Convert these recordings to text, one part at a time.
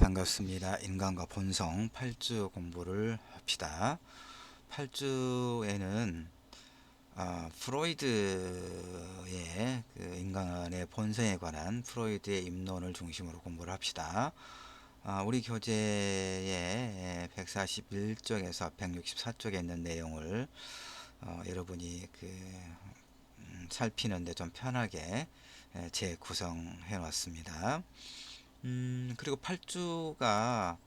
반갑습니다. 인간과 본성 8주 공부를 합시다. 8주에는 프로이드의 그 인간의 본성에 관한 프로이드의 입론을 중심으로 공부를 합시다. 우리 교재의 141쪽에서 164쪽에 있는 내용을 여러분이 살피는데 좀 편하게 재구성해 놨습니다. 그리고 8주가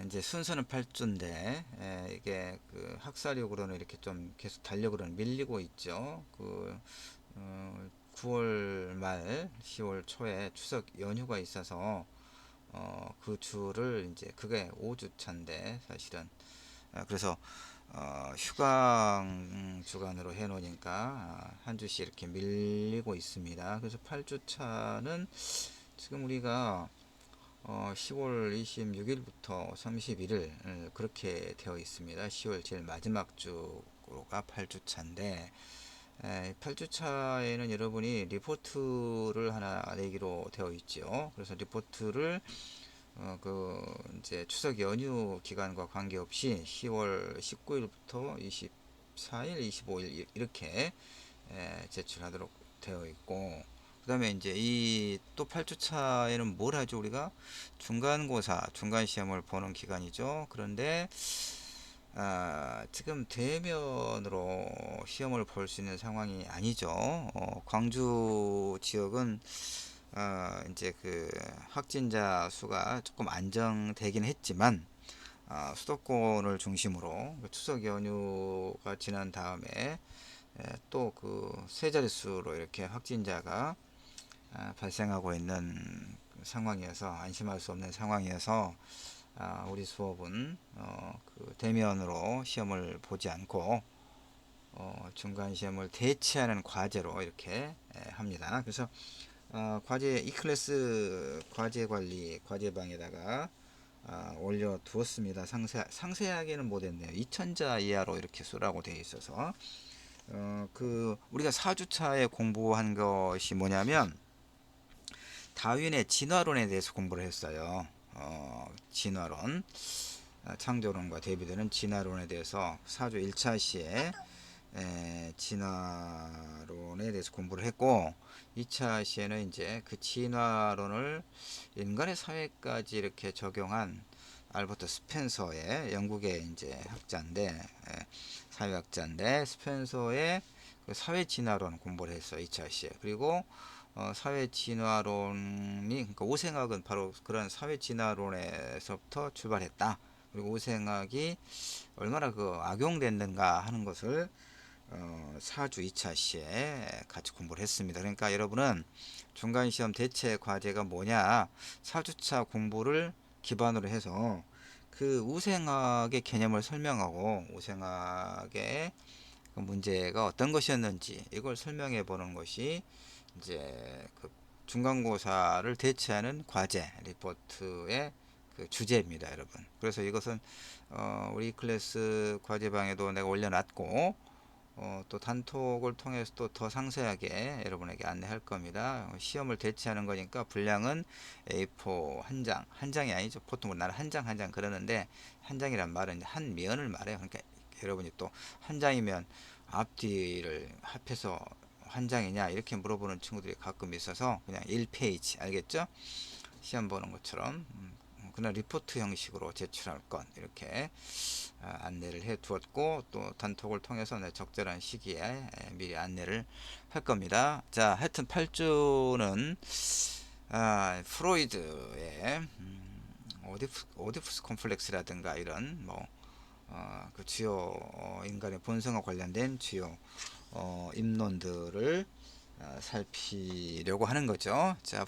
이제 순서는 8주인데 이게 그 학사력으로는 이렇게 좀 계속 달력으로는 밀리고 있죠. 9월 말 10월 초에 추석 연휴가 있어서 그 주를 이제 그게 5주 차인데 사실은 그래서 휴강 주간으로 해 놓으니까 한 주씩 이렇게 밀리고 있습니다. 그래서 8주 차는 지금 우리가 10월 26일부터 31일 그렇게 되어 있습니다. 10월 제일 마지막 주가 8주차인데 8주차에는 여러분이 리포트를 하나 내기로 되어 있죠. 그래서 리포트를 이제 추석 연휴 기간과 관계없이 10월 19일부터 24일, 25일 이렇게 제출하도록 되어 있고, 그 다음에 이제 이 또 8주차에는 뭘 하죠? 우리가 중간고사, 중간시험을 보는 기간이죠. 그런데 지금 대면으로 시험을 볼 수 있는 상황이 아니죠. 광주 지역은 이제 그 확진자 수가 조금 안정되긴 했지만 수도권을 중심으로 추석 연휴가 지난 다음에 또 그 세 자릿수로 이렇게 확진자가 발생하고 있는 상황이어서 안심할 수 없는 상황이어서 우리 수업은 그 대면으로 시험을 보지 않고 중간 시험을 대체하는 과제로 이렇게 합니다. 그래서 과제 E클래스 과제 관리 과제방에다가 올려 두었습니다. 상세하게는 못했네요. 2000자 이하로 이렇게 쓰라고 되어 있어서 우리가 4주차에 공부한 것이 뭐냐면 다윈의 진화론에 대해서 공부를 했어요. 진화론, 창조론과 대비되는 진화론에 대해서 4주 1차 시에 진화론에 대해서 공부를 했고, 2차 시에는 이제 그 진화론을 인간의 사회까지 이렇게 적용한 알버트 스펜서의 영국의 이제 학자인데 사회학자인데 스펜서의 그 사회 진화론 공부를 했어요. 2차 시에. 그리고 사회 진화론이 그러니까 오생학은 바로 그런 사회 진화론에서부터 출발했다. 그리고 오생학이 얼마나 악용됐는가 하는 것을 4주 2차 시에 같이 공부를 했습니다. 그러니까 여러분은 중간시험 대체 과제가 뭐냐 4주차 공부를 기반으로 해서 그 우생학의 개념을 설명하고 우생학의 그 문제가 어떤 것이었는지 이걸 설명해 보는 것이 이제 그 중간고사를 대체하는 과제 리포트의 그 주제입니다, 여러분. 그래서 이것은 우리 클래스 과제방에도 내가 올려놨고 또 단톡을 통해서 또 더 상세하게 여러분에게 안내할 겁니다. 시험을 대체하는 거니까 분량은 A4 한 장이 아니죠. 보통 나는 한 장 한 장 그러는데 한 장이란 말은 한 면을 말해요. 그러니까 여러분이 또 한 장이면 앞뒤를 합해서 한 장이냐 이렇게 물어보는 친구들이 가끔 있어서 그냥 1페이지 알겠죠? 시험 보는 것처럼 그냥 리포트 형식으로 제출할 것 이렇게 안내를 해 두었고 또 단톡을 통해서 적절한 시기에 미리 안내를 할 겁니다. 자, 하여튼 8주는 프로이드의 오디푸스 콤플렉스라든가 이런 그 주요 인간의 본성과 관련된 주요 입론들을 살피려고 하는 거죠. 자,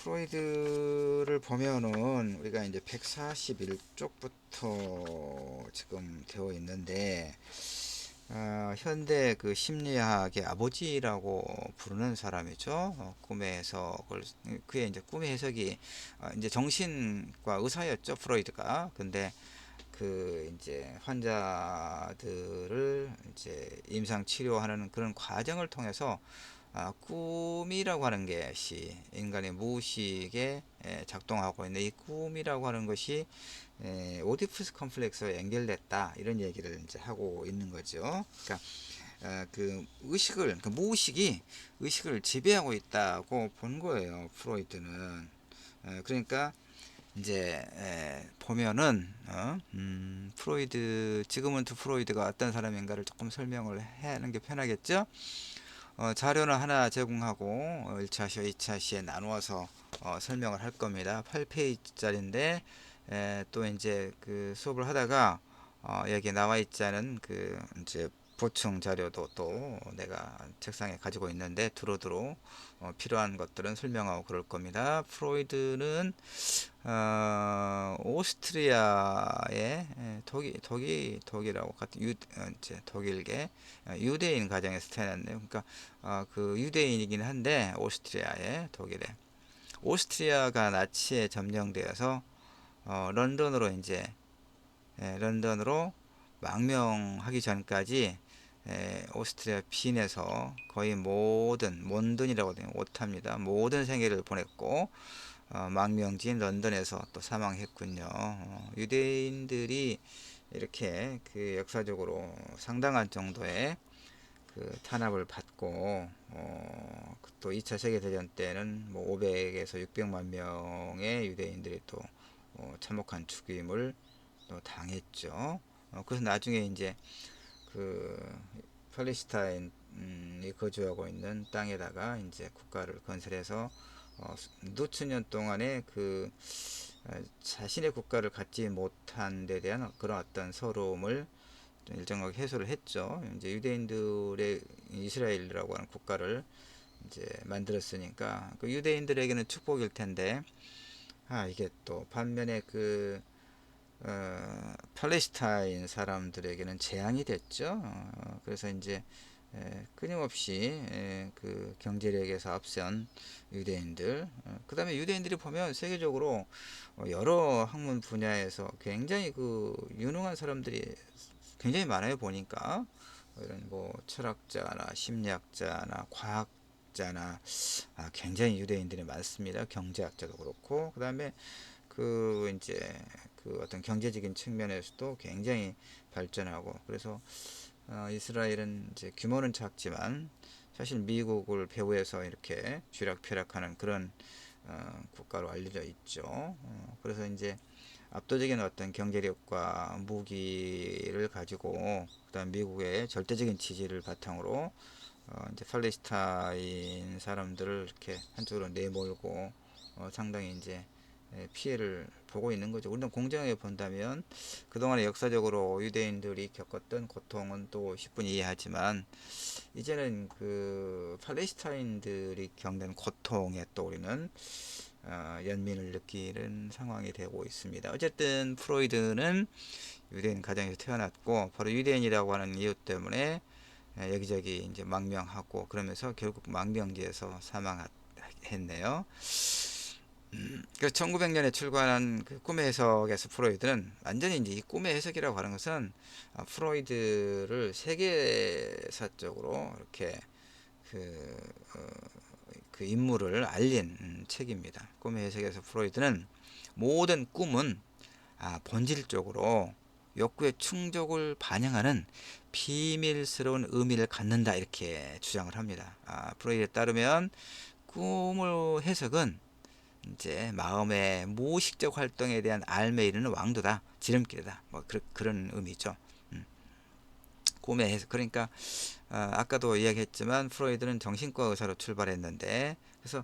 프로이드를 보면은 우리가 이제 141쪽부터 지금 되어 있는데 현대 그 심리학의 아버지라고 부르는 사람이죠. 꿈의 해석을 그의 이제 꿈의 해석이 이제 정신과 의사였죠, 프로이드가. 근데 그 이제 환자들을 이제 임상 치료하는 그런 과정을 통해서 꿈이라고 하는 것이 인간의 무의식에 작동하고 있는 이 꿈이라고 하는 것이 오디푸스 컴플렉스와 연결됐다 이런 얘기를 이제 하고 있는 거죠. 그러니까 그 의식을 그 무의식이 의식을 지배하고 있다고 본 거예요. 프로이트는. 그러니까 이제 보면은 프로이드 지금은 또 프로이드가 어떤 사람인가를 조금 설명을 하는 게 편하겠죠. 자료는 하나 제공하고 1차 시와 2차 시에 나누어서 설명을 할 겁니다. 8페이지짜리인데 또 이제 그 수업을 하다가 여기 나와 있지 않은 그 이제 보충 자료도 또 내가 책상에 가지고 있는데 두루두루 필요한 것들은 설명하고 그럴 겁니다. 프로이드는 오스트리아의 독일하고 같은 이제 독일계 유대인 가정에서 태어났네요. 그러니까 그 유대인이긴 한데 오스트리아의 독일에 오스트리아가 나치에 점령되어서 런던으로 이제 런던으로 망명하기 전까지 오스트리아 빈에서 거의 모든 몬든이라고 되면 오탑니다. 모든 생애를 보냈고 망명지인 런던에서 또 사망했군요. 유대인들이 이렇게 그 역사적으로 상당한 정도의 그 탄압을 받고 또 2차 세계대전 때는 뭐 500에서 600만 명의 유대인들이 또 참혹한 죽임을 또 당했죠. 그래서 나중에 이제 그 팔레스타인이 거주하고 있는 땅에다가 이제 국가를 건설해서 수천 년 동안에 그 자신의 국가를 갖지 못한 데 대한 그런 어떤 서러움을 일정하게 해소를 했죠. 이제 유대인들의 이스라엘이라고 하는 국가를 이제 만들었으니까 그 유대인들에게는 축복일 텐데 이게 또 반면에 그 팔레스타인 사람들에게는 재앙이 됐죠. 그래서 이제 끊임없이 그 경제력에서 앞선 유대인들, 그 다음에 유대인들이 보면 세계적으로 여러 학문 분야에서 굉장히 그 유능한 사람들이 굉장히 많아요. 보니까 이런 뭐 철학자나 심리학자나 과학자나 굉장히 유대인들이 많습니다. 경제학자도 그렇고 그 다음에 그 이제 그 어떤 경제적인 측면에서도 굉장히 발전하고 그래서 이스라엘은 이제 규모는 작지만 사실 미국을 배후해서 이렇게 쥐락펴락하는 그런 국가로 알려져 있죠. 그래서 이제 압도적인 어떤 경제력과 무기를 가지고 그다음 미국의 절대적인 지지를 바탕으로 이제 팔레스타인 사람들을 이렇게 한쪽으로 내몰고 상당히 이제 피해를 보고 있는 거죠. 우리는 공정하게 본다면 그동안에 역사적으로 유대인들이 겪었던 고통은 또 10분히 이해하지만 이제는 그 팔레스타인들이 겪는 고통에 또 우리는 연민을 느끼는 상황이 되고 있습니다. 어쨌든 프로이드는 유대인 가정에서 태어났고 바로 유대인이라고 하는 이유 때문에 여기저기 이제 망명하고 그러면서 결국 망명지에서 사망했네요. 그래서 1900년에 출간한 그 꿈의 해석에서 프로이드는 완전히 이제 이 꿈의 해석이라고 하는 것은 프로이드를 세계사적으로 이렇게 그, 어, 그 인물을 알린 책입니다. 꿈의 해석에서 프로이드는 모든 꿈은 본질적으로 욕구의 충족을 반영하는 비밀스러운 의미를 갖는다 이렇게 주장을 합니다. 프로이드에 따르면 꿈의 해석은 이제 마음의 무의식적 활동에 대한 알매 이르는 왕도다, 지름길이다, 뭐 그런 의미죠. 꿈의 해석. 그러니까 아까도 이야기했지만 프로이드는 정신과 의사로 출발했는데 그래서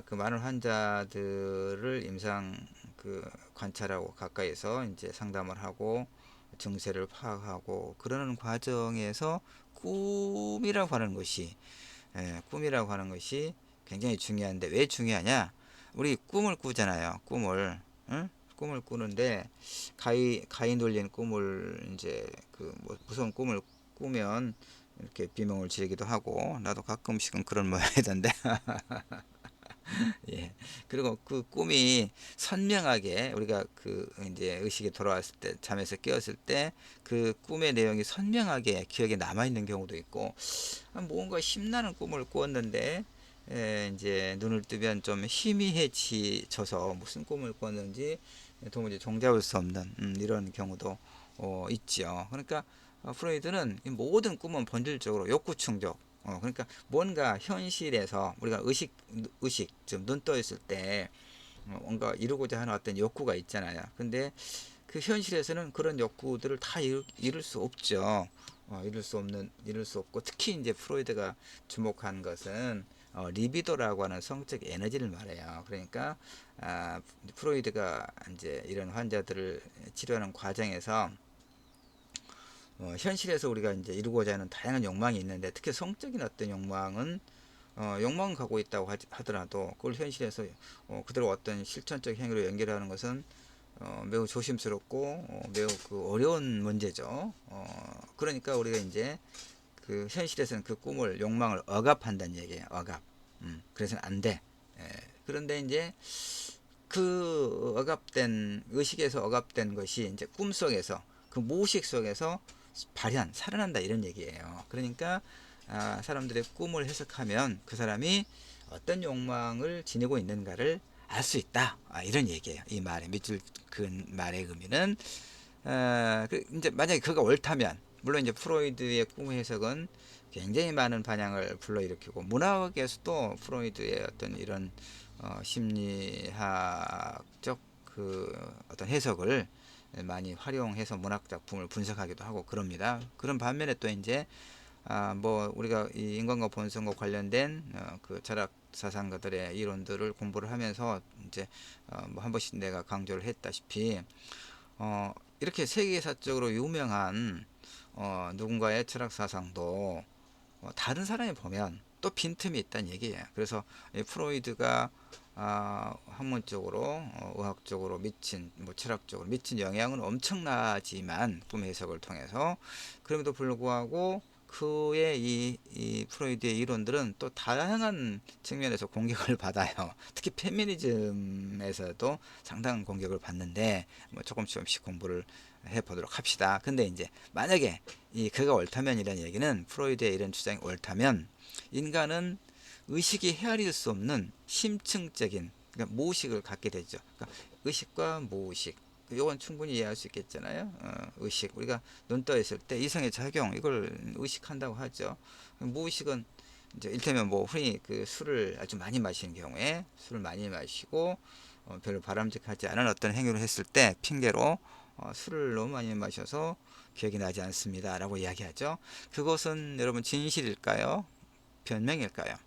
그 많은 환자들을 임상 그 관찰하고 가까이서 이제 상담을 하고 증세를 파악하고 그러는 과정에서 꿈이라고 하는 것이 굉장히 중요한데 왜 중요하냐? 우리 꿈을 꾸잖아요. 꿈을. 응? 꿈을 꾸는데 가히 눌린 꿈을 이제 그 무서운 꿈을 꾸면 이렇게 비명을 지르기도 하고 나도 가끔씩은 그런 모양이던데 예. 그리고 그 꿈이 선명하게 우리가 그 이제 의식이 돌아왔을 때 잠에서 깨었을 때 그 꿈의 내용이 선명하게 기억에 남아 있는 경우도 있고 뭔가 힘나는 꿈을 꾸었는데 이제 눈을 뜨면 좀 희미해져서 무슨 꿈을 꿨는지 도무지 종잡을 수 없는 이런 경우도 있죠. 그러니까 프로이드는 이 모든 꿈은 본질적으로 욕구 충족. 그러니까 뭔가 현실에서 우리가 의식, 좀 눈 떠 있을 때 뭔가 이루고자 하는 어떤 욕구가 있잖아요. 근데 그 현실에서는 그런 욕구들을 다 이룰 수 없죠. 이룰 수 없고 특히 이제 프로이드가 주목한 것은 리비도라고 하는 성적 에너지를 말해요. 그러니까 프로이드가 이제 이런 환자들을 치료하는 과정에서 현실에서 우리가 이제 이루고자 하는 다양한 욕망이 있는데 특히 성적인 어떤 욕망은 욕망을 갖고 있다고 하더라도 그걸 현실에서 그대로 어떤 실천적 행위로 연결하는 것은 매우 조심스럽고 매우 그 어려운 문제죠. 그러니까 우리가 이제 그 현실에서는 그 꿈을 욕망을 억압한다는 얘기예요. 억압. 그래서는 안 돼. 예. 그런데 이제 그 억압된 의식에서 억압된 것이 이제 꿈 속에서 그 무의식 속에서 살아난다 이런 얘기예요. 그러니까 사람들의 꿈을 해석하면 그 사람이 어떤 욕망을 지니고 있는가를 알 수 있다. 이런 얘기예요. 이 말의 밑줄 그 말의 의미는 이제 만약에 그가 옳다면 물론 이제 프로이드의 꿈 해석은 굉장히 많은 반향을 불러일으키고 문학에서도 프로이드의 어떤 이런 심리학적 그 어떤 해석을 많이 활용해서 문학 작품을 분석하기도 하고 그럽니다. 그런 반면에 또 이제 뭐 우리가 이 인간과 본성과 관련된 그 철학 사상가들의 이론들을 공부를 하면서 이제 뭐 한 번씩 내가 강조를 했다시피 이렇게 세계사적으로 유명한 누군가의 철학 사상도 다른 사람이 보면 또 빈틈이 있다는 얘기예요. 그래서 프로이드가 학문적으로 의학적으로 미친 뭐 철학적으로 미친 영향은 엄청나지만 꿈 해석을 통해서 그럼에도 불구하고 그의 이 프로이드의 이론들은 또 다양한 측면에서 공격을 받아요. 특히 페미니즘에서도 상당한 공격을 받는데 뭐 조금씩 공부를 해보도록 합시다. 근데 이제 만약에 그가 옳다면이라는 얘기는 프로이드의 이런 주장이 옳다면 인간은 의식이 헤아릴 수 없는 심층적인 그러니까 무의식을 갖게 되죠. 그러니까 의식과 무의식 이건 충분히 이해할 수 있겠잖아요. 의식 우리가 눈 떠 있을 때 이성의 작용 이걸 의식한다고 하죠. 무의식은 이제 일테면 뭐 흔히 그 술을 아주 많이 마시는 경우에 술을 많이 마시고 별로 바람직하지 않은 어떤 행위를 했을 때 핑계로 술을 너무 많이 마셔서 기억이 나지 않습니다 라고 이야기하죠. 그것은 여러분 진실일까요? 변명일까요?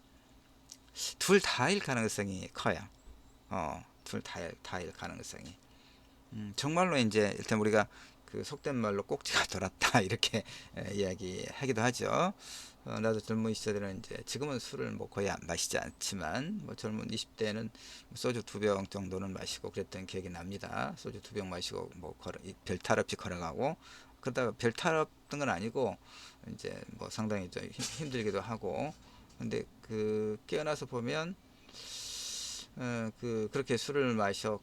둘 다일 가능성이 커요. 둘 다일 가능성이. 정말로 이제 일단 우리가 그 속된 말로 꼭지가 돌았다 이렇게 이야기하기도 하죠. 나도 젊은 시절에는 이제 지금은 술을 뭐 거의 안 마시지 않지만 뭐 젊은 20대는 소주 2병 정도는 마시고 그랬던 기억이 납니다. 소주 2병 마시고 뭐 별탈 없이 걸어가고 그러다가 별탈 없던 건 아니고 이제 뭐 상당히 좀 힘들기도 하고 근데 그 깨어나서 보면 그렇게 술을 마시는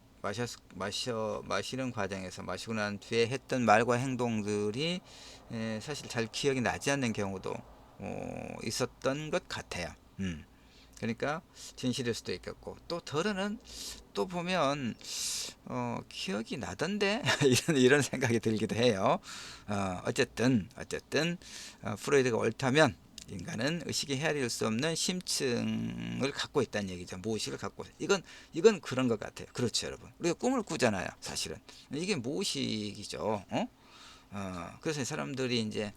과정에서 마시고 난 뒤에 했던 말과 행동들이 사실 잘 기억이 나지 않는 경우도 있었던 것 같아요. 그러니까 진실일 수도 있겠고 또 덜어는 또 보면 기억이 나던데 이런 생각이 들기도 해요. 어쨌든 프로이드가 옳다면 인간은 의식이 헤아릴 수 없는 심층을 갖고 있다는 얘기죠. 무의식을 갖고 이건 그런 것 같아요. 그렇죠, 여러분. 우리가 꿈을 꾸잖아요. 사실은 이게 무의식이죠. 그래서 사람들이 이제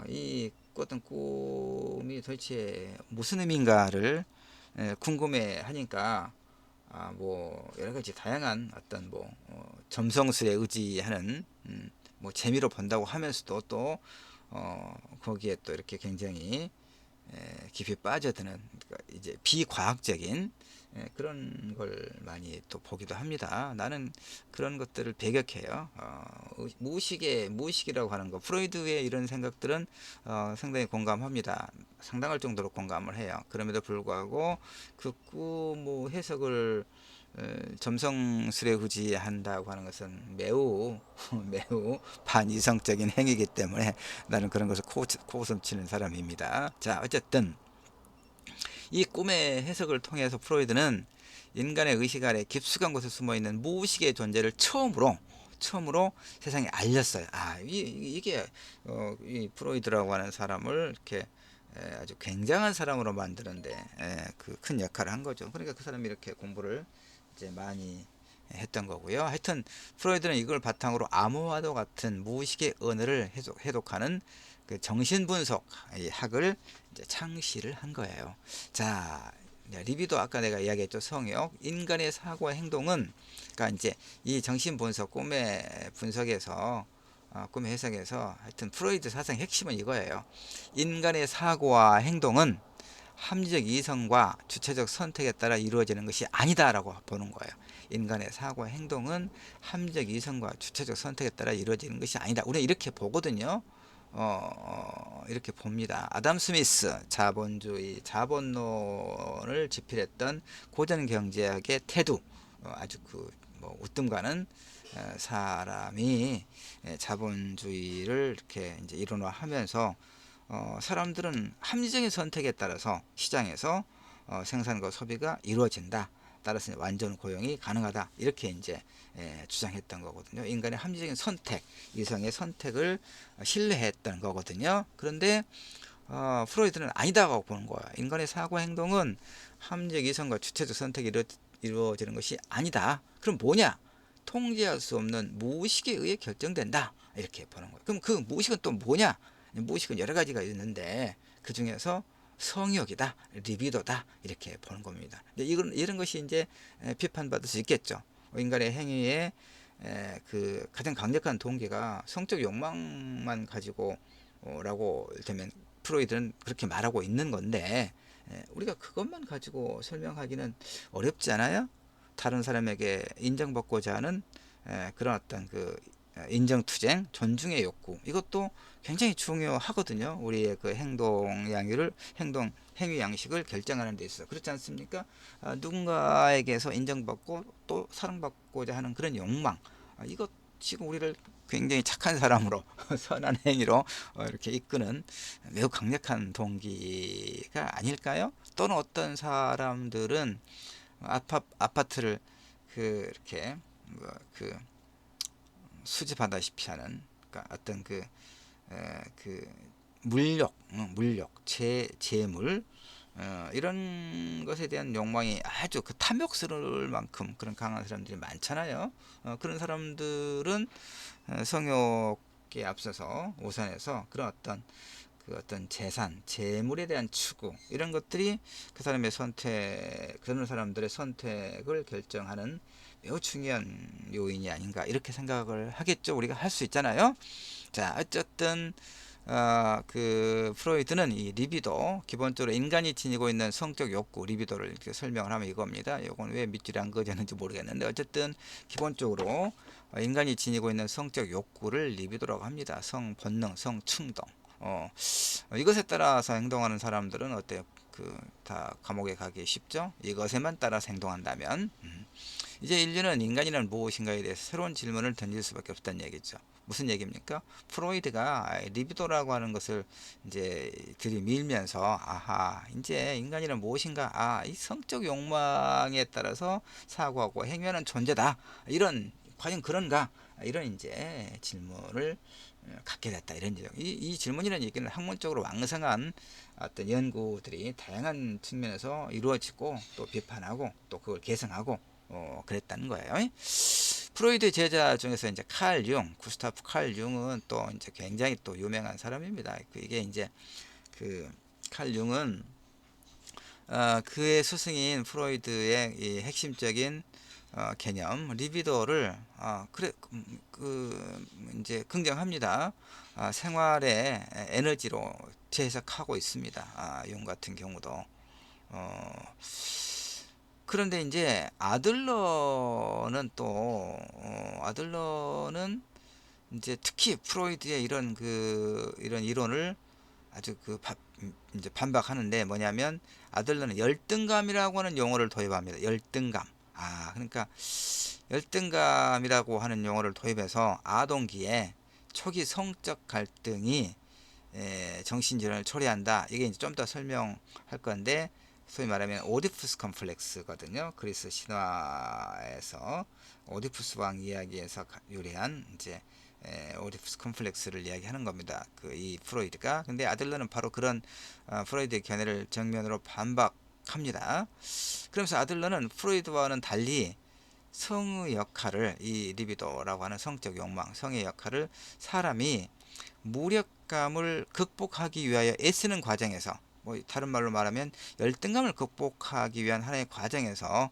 이 어떤 꿈이 도대체 무슨 의미인가를 궁금해 하니까 뭐 여러 가지 다양한 어떤 뭐 점성술에 의지하는 뭐 재미로 본다고 하면서도 또 거기에 또 이렇게 굉장히 깊이 빠져드는 그러니까 이제 비과학적인 그런 걸 많이 또 보기도 합니다. 나는 그런 것들을 배격해요. 무의식이라고 하는 거, 프로이드의 이런 생각들은 상당히 공감합니다. 상당할 정도로 공감을 해요. 그럼에도 불구하고 그 꿈 해석을 점성스레우지한다고 하는 것은 매우 매우 반이성적인 행위이기 때문에 나는 그런 것을 코웃음 치는 사람입니다. 자, 어쨌든 이 꿈의 해석을 통해서 프로이드는 인간의 의식 아래 깊숙한 곳에 숨어 있는 무의식의 존재를 처음으로 세상에 알렸어요. 이게 이 프로이드라고 하는 사람을 이렇게 아주 굉장한 사람으로 만드는데 그 큰 역할을 한 거죠. 그러니까 그 사람이 이렇게 공부를 이제 많이 했던 거고요. 하여튼 프로이드는 이걸 바탕으로 암호화도 같은 무의식의 언어를 해독하는 그 정신분석 학을 이제 창시를 한 거예요. 자, 리비도 아까 내가 이야기했죠. 성역, 인간의 사고와 행동은, 그러니까 이제 이 정신분석, 꿈의 분석에서 꿈의 해석에서 하여튼 프로이드 사상의 핵심은 이거예요. 인간의 사고와 행동은 합리적 이성과 주체적 선택에 따라 이루어지는 것이 아니다라고 보는 거예요. 인간의 사고와 행동은 합리적 이성과 주체적 선택에 따라 이루어지는 것이 아니다. 우리는 이렇게 보거든요. 이렇게 봅니다. 아담 스미스, 자본주의, 자본론을 집필했던 고전 경제학의 태두, 아주 웃듬 가는 사람이 자본주의를 이렇게 이제 이론화하면서 사람들은 합리적인 선택에 따라서 시장에서 생산과 소비가 이루어진다. 따라서 완전 고용이 가능하다. 이렇게 이제 주장했던 거거든요. 인간의 합리적인 선택, 이성의 선택을 신뢰했던 거거든요. 그런데 프로이드는 아니다고 보는 거야. 인간의 사고 행동은 합리적 이성과 주체적 선택이 이루어지는 것이 아니다. 그럼 뭐냐? 통제할 수 없는 무의식에 의해 결정된다. 이렇게 보는 거예요. 그럼 그 무의식은 또 뭐냐? 무의식은 여러 가지가 있는데 그 중에서 성욕이다, 리비도다 이렇게 보는 겁니다. 이런 것이 이제 비판받을 수 있겠죠. 인간의 행위에 그 가장 강력한 동기가 성적 욕망만 가지고라고 되면 프로이드는 그렇게 말하고 있는 건데 우리가 그것만 가지고 설명하기는 어렵지 않아요? 다른 사람에게 인정받고자 하는 그런 어떤 그 인정투쟁, 존중의 욕구 이것도 굉장히 중요하거든요. 우리의 그 행위 양식을 결정하는 데 있어. 그렇지 않습니까? 누군가에게서 인정받고 또 사랑받고자 하는 그런 욕망. 이것 지금 우리를 굉장히 착한 사람으로 선한 행위로 이렇게 이끄는 매우 강력한 동기가 아닐까요? 또는 어떤 사람들은 아파트를 이렇게 그 수집하다시피 하는 그러니까 어떤 그 물욕, 재물 이런 것에 대한 욕망이 아주 그 탐욕스러울 만큼 그런 강한 사람들이 많잖아요. 그런 사람들은 성욕에 앞서서 우선해서 그런 어떤 재산, 재물에 대한 추구 이런 것들이 그런 사람들의 선택을 결정하는 매우 중요한 요인이 아닌가 이렇게 생각을 하겠죠. 우리가 할 수 있잖아요. 자, 어쨌든 그 프로이드는 이 리비도 기본적으로 인간이 지니고 있는 성적 욕구 리비도를 이렇게 설명을 하면 이겁니다. 이건 왜 밑줄이 안 그어졌는지 모르겠는데 어쨌든 기본적으로 인간이 지니고 있는 성적 욕구를 리비도라고 합니다. 성 본능, 성 충동. 이것에 따라서 행동하는 사람들은 어때요? 다 감옥에 가기 쉽죠? 이것에만 따라서 행동한다면 이제 인류는 인간이란 무엇인가에 대해서 새로운 질문을 던질 수밖에 없다는 얘기죠. 무슨 얘기입니까? 프로이드가 리비도라고 하는 것을 이제 들이밀면서 아하 이제 인간이란 무엇인가 이 성적 욕망에 따라서 사고하고 행위하는 존재다 이런 과연 그런가 이런 이제 질문을 갖게 됐다 이런 이 질문이라는 얘기는 학문적으로 왕성한 어떤 연구들이 다양한 측면에서 이루어지고 또 비판하고 또 그걸 개성하고 그랬다는 거예요. 프로이드 제자 중에서 이제 구스타프 칼 융은 또 이제 굉장히 또 유명한 사람입니다. 이게 이제 칼 융은 그의 스승인 프로이드의 이 핵심적인 개념 리비도를 이제 긍정합니다. 생활의 에너지로 재해석하고 있습니다. 용 같은 경우도 그런데 이제 아들러는 또 아들러는 이제 특히 프로이드의 이런 이론을 아주 이제 반박하는데, 뭐냐면 아들러는 열등감이라고 하는 용어를 도입합니다. 열등감. 그러니까 열등감이라고 하는 용어를 도입해서 아동기에 초기 성적 갈등이 정신질환을 초래한다. 이게 이제 좀 더 설명할 건데, 소위 말하면 오디푸스 컴플렉스거든요. 그리스 신화에서 오디푸스 왕 이야기에서 유래한 이제 오디푸스 컴플렉스를 이야기하는 겁니다. 이 프로이드가. 근데 아들러는 바로 그런 프로이드의 견해를 정면으로 반박합니다. 그러면서 아들러는 프로이드와는 달리 성의 역할을, 이 리비도라고 하는 성적 욕망, 성의 역할을 사람이 무력감을 극복하기 위하여 애쓰는 과정에서, 뭐 다른 말로 말하면 열등감을 극복하기 위한 하나의 과정에서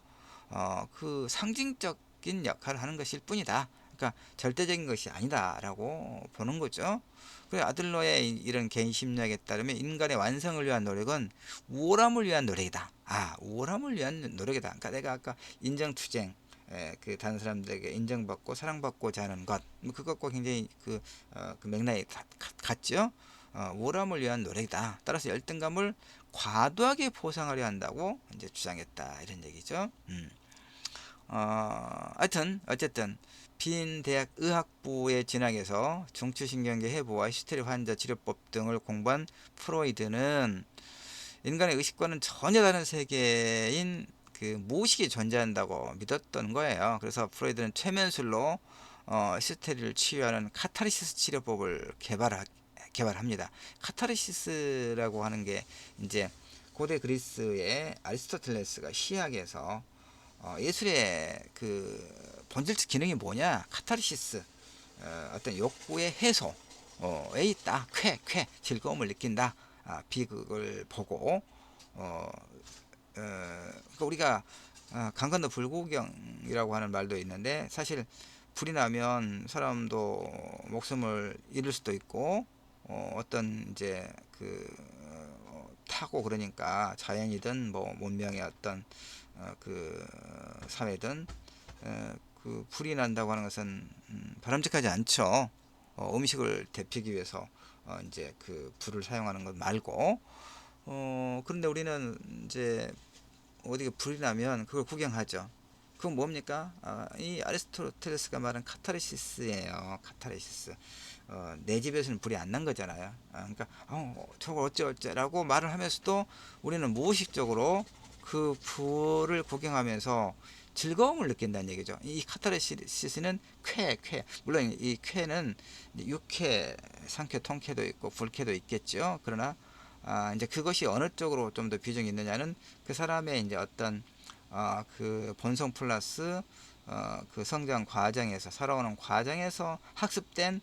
그 상징적인 역할을 하는 것일 뿐이다. 그러니까 절대적인 것이 아니다라고 보는 거죠. 그래서 아들러의 이런 개인 심리학에 따르면 인간의 완성을 위한 노력은 우월함을 위한 노력이다. 우월함을 위한 노력이다. 그러니까 내가 아까 인정투쟁, 그 다른 사람들에게 인정받고 사랑받고자 하는 것, 그것과 굉장히 그 맥락이 같죠. 우월함을 위한 노력이다. 따라서 열등감을 과도하게 보상하려 한다고 이제 주장했다, 이런 얘기죠. 하여튼 어쨌든 빈 대학 의학부에 진학해서 중추신경계 해부와 히스테리 환자 치료법 등을 공부한 프로이드는 인간의 의식과는 전혀 다른 세계인 무의식이 존재한다고 믿었던 거예요. 그래서 프로이드는 최면술로 히스테리를 치유하는 카타르시스 치료법을 개발합니다. 카타르시스라고 하는 게 이제 고대 그리스의 아리스토텔레스가 시학에서 예술의 본질적 기능이 뭐냐, 카타르시스, 어떤 욕구의 해소에 있다. 즐거움을 느낀다. 비극을 보고 그러니까 우리가 강 건너 불구경이라고 하는 말도 있는데, 사실 불이 나면 사람도 목숨을 잃을 수도 있고 어떤 이제 타고, 그러니까 자연이든 뭐 문명의 어떤 사회든 불이 난다고 하는 것은 바람직하지 않죠. 음식을 데피기 위해서 이제 불을 사용하는 것 말고. 그런데 우리는 이제 어디가 불이 나면 그걸 구경하죠. 그건 뭡니까? 이 아리스토텔레스가 말한 카타르시스예요. 카타르시스. 내 집에서는 불이 안 난 거잖아요. 그러니까 저거 어쩌라고 말을 하면서도 우리는 무의식적으로 그 불을 구경하면서 즐거움을 느낀다는 얘기죠. 이 카타르시스는 물론 이 쾌는 육쾌, 상쾌, 통쾌도 있고 불쾌도 있겠죠. 그러나 이제 그것이 어느 쪽으로 좀 더 비중이 있느냐는 그 사람의 이제 어떤 그 본성 플러스 그 성장 과정에서, 살아오는 과정에서 학습된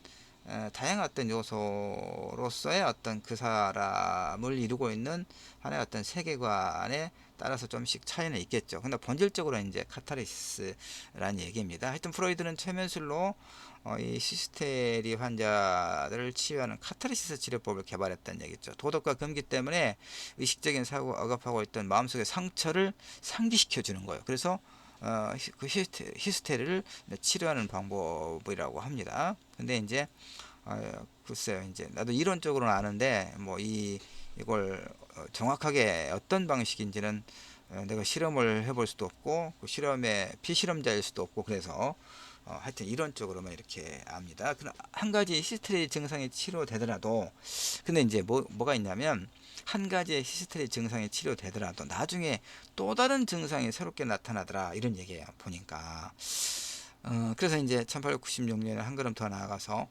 다양한 어떤 요소로서의 어떤 그 사람을 이루고 있는 하나의 어떤 세계관에 따라서 좀씩 차이는 있겠죠. 근데 본질적으로 이제 카타르시스라는 얘기입니다. 하여튼 프로이드는 최면술로 이 시스테리 환자들을 치유하는 카타르시스 치료법을 개발했다는 얘기죠. 도덕과 금기 때문에 의식적인 사고가 억압하고 있던 마음속의 상처를 상기시켜 주는 거예요. 그래서 그 히스테리를 치료하는 방법이라고 합니다. 근데 이제 글쎄요, 이제 나도 이론적으로는 아는데 뭐 이걸 정확하게 어떤 방식인지는 내가 실험을 해볼 수도 없고, 그 실험의 피실험자일 수도 없고, 그래서 하여튼 이론적으로만 이렇게 압니다. 그럼 한 가지 히스테리 증상이 치료되더라도, 근데 이제 뭐가 있냐면, 한 가지의 히스테리 증상이 치료되더라도 나중에 또 다른 증상이 새롭게 나타나더라, 이런 얘기예요. 보니까 그래서 이제 1896년에 한 걸음 더 나아가서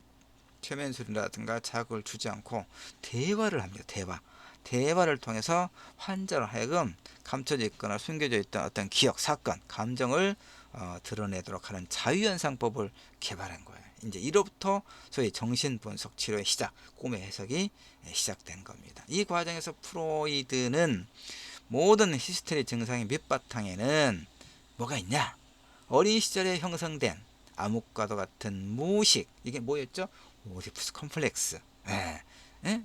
최면술이라든가 자극을 주지 않고 대화를 합니다. 대화를 통해서 환자로 하여금 감춰져 있거나 숨겨져 있던 어떤 기억, 사건, 감정을 드러내도록 하는 자유현상법을 개발한 거예요. 이제 이로부터 소위 정신분석 치료의 시작, 꿈의 해석이 시작된 겁니다. 이 과정에서 프로이드는 모든 히스테리 증상의 밑바탕에는 뭐가 있냐? 어린 시절에 형성된 암흑과도 같은 무의식, 이게 뭐였죠? 오디푸스 컴플렉스.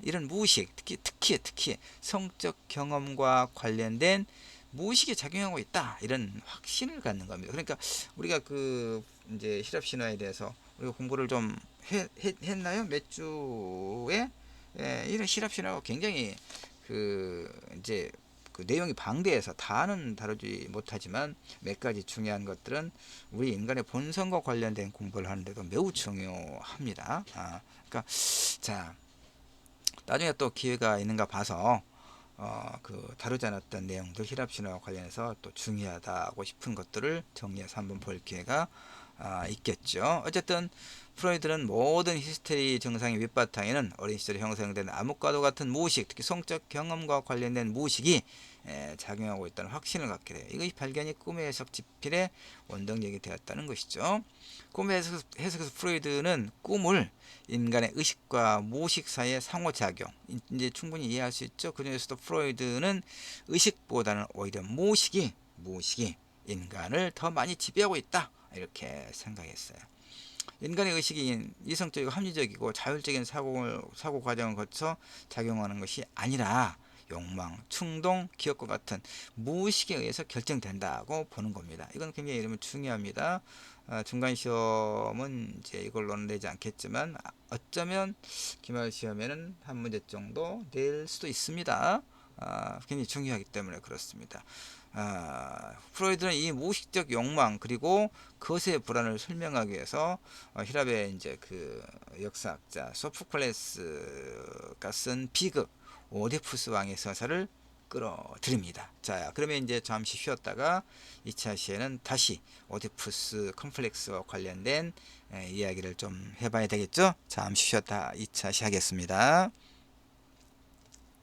이런 무의식, 특히 성적 경험과 관련된 무의식에 작용하고 있다 이런 확신을 갖는 겁니다. 그러니까 우리가 그 이제 히랍 신화에 대해서 우리가 공부를 좀 했나요? 몇 주에 이런 히랍 신화가 굉장히 그 이제 그 내용이 방대해서 다는 다루지 못하지만 몇 가지 중요한 것들은 우리 인간의 본성과 관련된 공부를 하는데도 매우 중요합니다. 그러니까 자 나중에 또 기회가 있는가 봐서 그 다루지 않았던 내용들 히랍 신화와 관련해서 또 중요하다고 싶은 것들을 정리해서 한번 볼 기회가 있겠죠. 어쨌든 프로이드는 모든 히스테리 증상의 밑바탕에는 어린 시절에 형성된 암흑과도 같은 무의식, 특히 성적 경험과 관련된 무의식이 작용하고 있다는 확신을 갖게 돼요. 이것이 발견이 꿈의 해석 집필의 원동력이 되었다는 것이죠. 꿈의 해석에서 프로이드는 꿈을 인간의 의식과 무의식 사이의 상호작용 이제 충분히 이해할 수 있죠. 그 중에서도 프로이드는 의식보다는 오히려 무의식이 인간을 더 많이 지배하고 있다 이렇게 생각했어요. 인간의 의식이 이성적이고 합리적이고 자율적인 사고 과정을 거쳐 작용하는 것이 아니라 욕망, 충동, 기억과 같은 무의식에 의해서 결정된다고 보는 겁니다. 이건 굉장히 중요합니다. 중간 시험은 이제 이걸로는 내지 않겠지만 어쩌면 기말 시험에는 한 문제 정도 낼 수도 있습니다. 굉장히 중요하기 때문에 그렇습니다. 프로이드는 이 무의식적 욕망 그리고 거세의 불안을 설명하기 위해서 히랍의 이제 그 역사학자 소포클레스가 쓴 비극 오디푸스 왕의 서사를 끌어들입니다. 자, 그러면 이제 잠시 쉬었다가 2차 시에는 다시 오디푸스 컴플렉스와 관련된 이야기를 좀 해봐야 되겠죠? 잠시 쉬었다 2차 시하겠습니다.